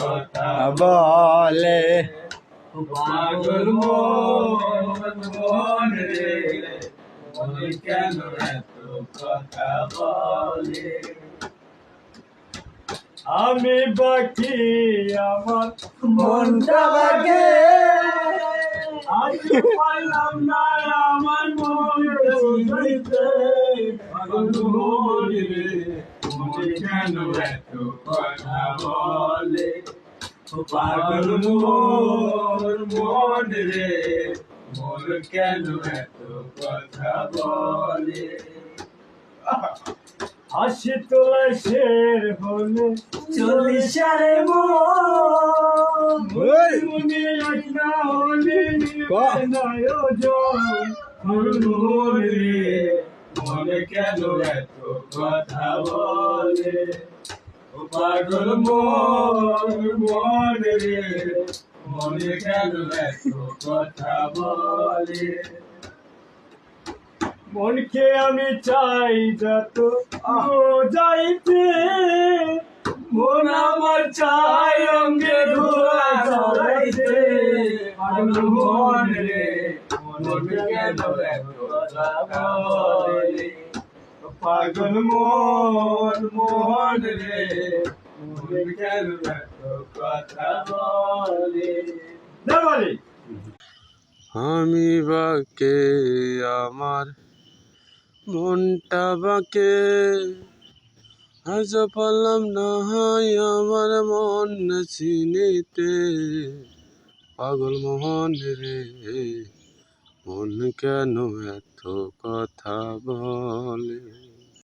কথা বলে পাগল মন রে মন কেন এত কথা বলে আমি বাকি আমার মনটা বাগে আজ পাইলাম না আমার মন বুঝাইতে পাগল মন রে মন কেন এত কথা বলে পাগল মন রে মন কেন এত কথা বলে হাসি তোলা শের হলে চল্লিশ রে মনে একটা হলে মন রে মন কেন এত কথা বলে পাগল মন রে মন কেন এত কথা বলে মনকে আমি চাই যত যাইতে মন আমার চাই অঙ্গে ধোয়া চড়াইতে পাগল মন রে মন কেন এত কথা বলে পাগল মন রে মন কেন এত কথা বলে আমি বাকে আমার মনটা বাকে আজ পারলাম না হয় আমার মন চিনিতে পাগল মোহন রে মন কেন এত কথা বলে।